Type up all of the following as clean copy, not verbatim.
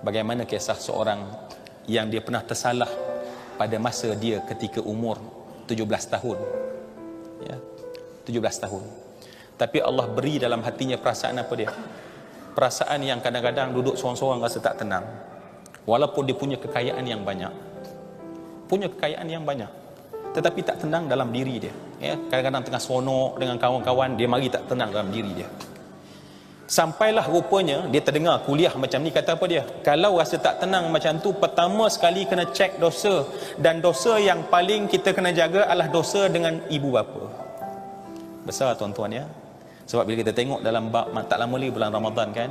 bagaimana kisah seorang yang dia pernah tersalah pada masa dia ketika umur 17 tahun. Ya, 17 tahun. Tapi Allah beri dalam hatinya perasaan apa dia? Perasaan yang kadang-kadang duduk sorang-sorang rasa tak tenang. Walaupun dia punya kekayaan yang banyak. Punya kekayaan yang banyak. Tetapi tak tenang dalam diri dia. Ya, kadang-kadang tengah seronok dengan kawan-kawan, dia mari tak tenang dalam diri dia. Sampailah rupanya dia terdengar kuliah macam ni, kata apa dia? Kalau rasa tak tenang macam tu, pertama sekali kena cek dosa. Dan dosa yang paling kita kena jaga adalah dosa dengan ibu bapa. Besar tuan-tuan ya. Sebab bila kita tengok dalam bab, tak lama lagi bulan Ramadan kan,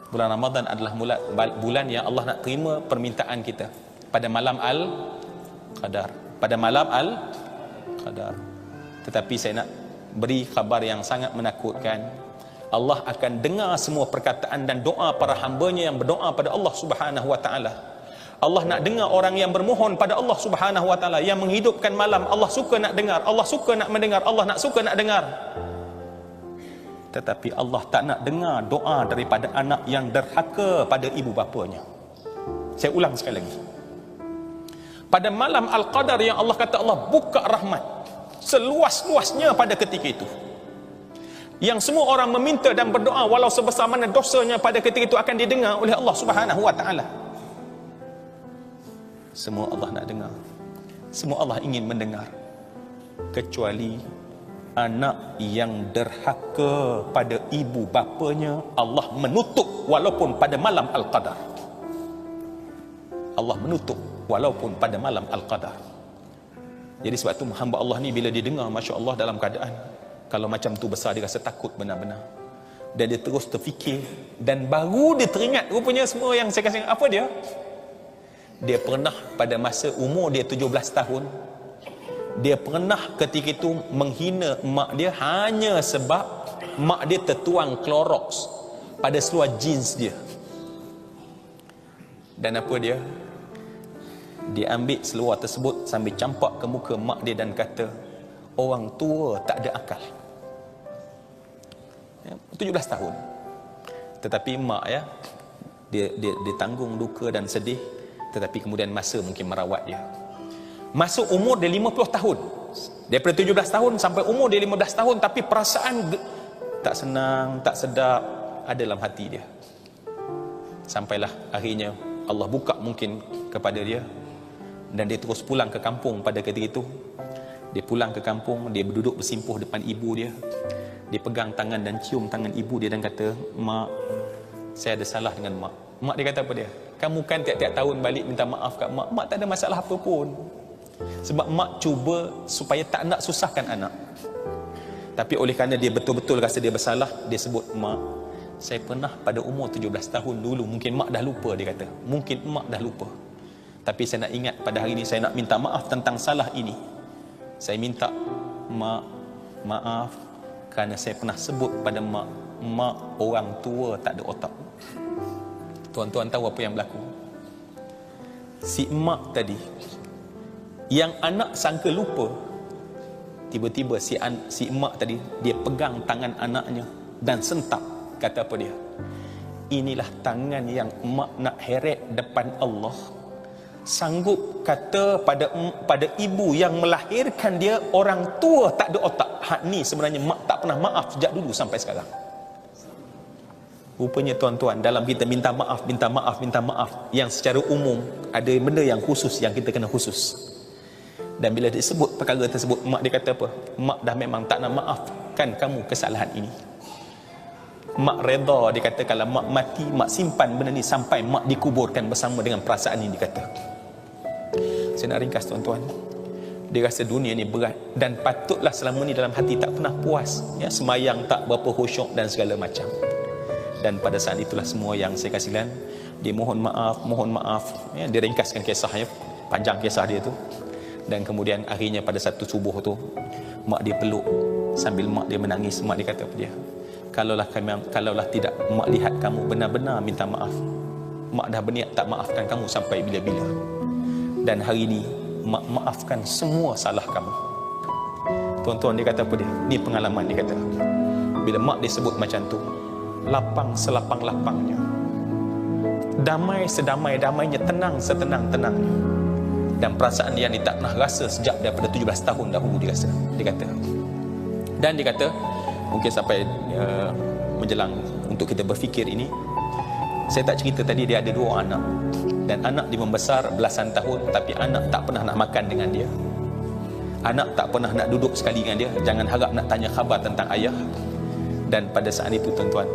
bulan Ramadan adalah bulan yang Allah nak terima permintaan kita pada malam Al-Qadar. Pada malam Al-Qadar. Tetapi saya nak beri khabar yang sangat menakutkan. Allah akan dengar semua perkataan dan doa para hambanya yang berdoa pada Allah Subhanahu wa taala. Allah nak dengar orang yang bermohon pada Allah Subhanahu wa taala, yang menghidupkan malam. Allah suka nak dengar, Allah suka nak mendengar, Allah nak suka nak dengar. Tetapi Allah tak nak dengar doa daripada anak yang derhaka pada ibu bapanya. Saya ulang sekali lagi. Pada malam Al-Qadar yang Allah kata Allah buka rahmat seluas-luasnya pada ketika itu, yang semua orang meminta dan berdoa walau sebesar mana dosanya pada ketika itu akan didengar oleh Allah Subhanahu wa taala. Semua Allah nak dengar, semua Allah ingin mendengar, kecuali anak yang derhaka pada ibu bapanya, Allah menutup walaupun pada malam Al-Qadar. Allah menutup walaupun pada malam Al-Qadar. Jadi sebab tu hamba Allah ni bila dia dengar, Masya Allah, dalam keadaan kalau macam tu besar, dia rasa takut benar-benar. Dan dia terus terfikir, dan baru dia teringat rupanya semua yang saya kasih. Apa dia? Dia pernah pada masa umur dia 17 tahun, dia pernah ketika itu menghina mak dia hanya sebab mak dia tertuang Clorox pada seluar jeans dia. Dan apa dia? Dia ambil seluar tersebut sambil campak ke muka mak dia dan kata, orang tua tak ada akal. 17 tahun. Tetapi mak ya, dia tanggung duka dan sedih. Tetapi kemudian masa mungkin merawat dia. Masuk umur dia 50 tahun. Daripada 17 tahun sampai umur dia 15 tahun. Tapi perasaan tak senang, tak sedap ada dalam hati dia. Sampailah akhirnya Allah buka mungkin kepada dia, dan dia terus pulang ke kampung pada ketika itu. Dia pulang ke kampung, dia berduduk bersimpuh depan ibu dia. Dia pegang tangan dan cium tangan ibu dia dan kata, mak, saya ada salah dengan mak. Mak dia kata apa dia? Kamu kan tiap-tiap tahun balik minta maaf kat mak. Mak tak ada masalah apa pun. Sebab mak cuba supaya tak nak susahkan anak. Tapi oleh kerana dia betul-betul rasa dia bersalah, dia sebut, mak, saya pernah pada umur 17 tahun dulu, mungkin mak dah lupa, dia kata. Mungkin mak dah lupa. Tapi saya nak ingat pada hari ini, saya nak minta maaf tentang salah ini. Saya minta mak maaf kerana saya pernah sebut pada mak, mak orang tua tak ada otak. Tuan-tuan tahu apa yang berlaku? Si mak tadi, yang anak sangka lupa, tiba-tiba si mak tadi, dia pegang tangan anaknya dan sentap. Kata apa dia? Inilah tangan yang mak nak heret depan Allah. Sanggup kata pada ibu yang melahirkan dia, orang tua tak ada otak. Hak ni sebenarnya mak tak pernah maaf sejak dulu sampai sekarang. Rupanya tuan-tuan, dalam kita minta maaf, yang secara umum ada benda yang khusus yang kita kena khusus. Dan bila disebut perkara tersebut, mak dia kata apa? Mak dah memang tak nak maafkan kamu kesalahan ini. Mak reda, dia kata kalau mak mati, mak simpan benda ni sampai mak dikuburkan bersama dengan perasaan ini, dia kata. Saya nak ringkas tuan-tuan. Dia rasa dunia ni berat, dan patutlah selama ni dalam hati tak pernah puas, ya, semayang tak berapa khusyuk dan segala macam. Dan pada saat itulah semua yang saya kasihkan, dia mohon maaf, ya, dia ringkaskan kisahnya, panjang kisah dia tu. Dan kemudian akhirnya pada satu subuh tu, mak dia peluk sambil mak dia menangis. Mak dia kata apa dia? Kalaulah tidak mak lihat kamu benar-benar minta maaf, mak dah berniat tak maafkan kamu sampai bila-bila. Dan hari ini mak maafkan semua salah kamu. Tuan-tuan, dia kata apa dia? Ni pengalaman, dia kata. Bila mak dia sebut macam tu, lapang selapang-lapangnya. damai sedamai-damainya, tenang setenang-tenangnya. Dan perasaan yang dia tak pernah rasa sejak daripada 17 tahun dahulu dia rasa. Dia kata. Dan dia kata, mungkin sampai menjelang untuk kita berfikir ini, saya tak cerita tadi dia ada 2 anak. Dan anak dia membesar belasan tahun, tapi anak tak pernah nak makan dengan dia. Anak tak pernah nak duduk sekali dengan dia. Jangan harap nak tanya khabar tentang ayah. Dan pada saat itu tuan-tuan,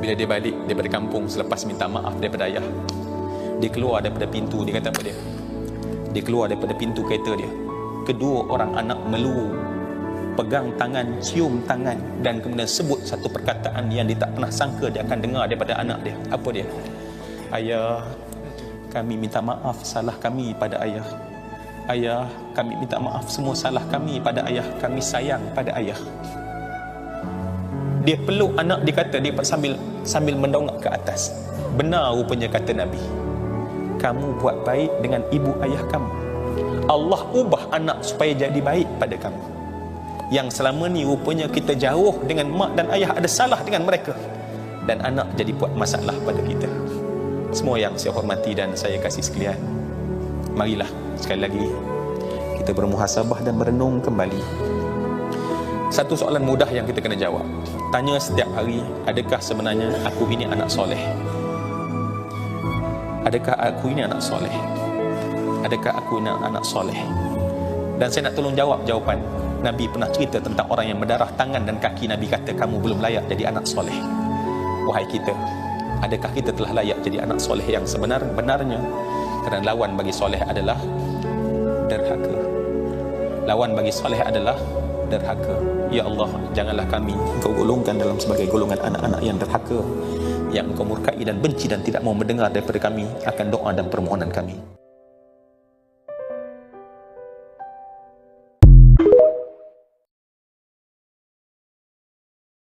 bila dia balik daripada kampung selepas minta maaf daripada ayah, dia keluar daripada pintu, dia kata apa dia? Dia keluar daripada pintu kereta dia. Kedua orang anak meluru, pegang tangan, cium tangan, dan kemudian sebut satu perkataan yang dia tak pernah sangka dia akan dengar daripada anak dia. Apa dia? Ayah, kami minta maaf salah kami pada ayah. Ayah, kami minta maaf semua salah kami pada ayah. Kami sayang pada ayah. Dia peluk anak, dia kata, dia sambil mendongak ke atas. Benar rupanya kata Nabi, kamu buat baik dengan ibu ayah kamu, Allah ubah anak supaya jadi baik pada kamu. Yang selama ni rupanya kita jauh dengan mak dan ayah, ada salah dengan mereka, dan anak jadi buat masalah pada kita. Semua yang saya hormati dan saya kasih sekalian, marilah sekali lagi kita bermuhasabah dan merenung kembali. Satu soalan mudah yang kita kena jawab. Tanya setiap hari, adakah sebenarnya aku ini anak soleh? Adakah aku ini anak soleh? Adakah aku ini anak soleh? Dan saya nak tolong jawab jawapan. Nabi pernah cerita tentang orang yang berdarah tangan dan kaki. Nabi kata, kamu belum layak jadi anak soleh. Wahai kita, adakah kita telah layak jadi anak soleh yang sebenar-benarnya? Kerana lawan bagi soleh adalah derhaka. Lawan bagi soleh adalah derhaka. Ya Allah, janganlah kami Engkau golongkan dalam sebagai golongan anak-anak yang derhaka, yang Engkau murkai dan benci dan tidak mau mendengar daripada kami akan doa dan permohonan kami.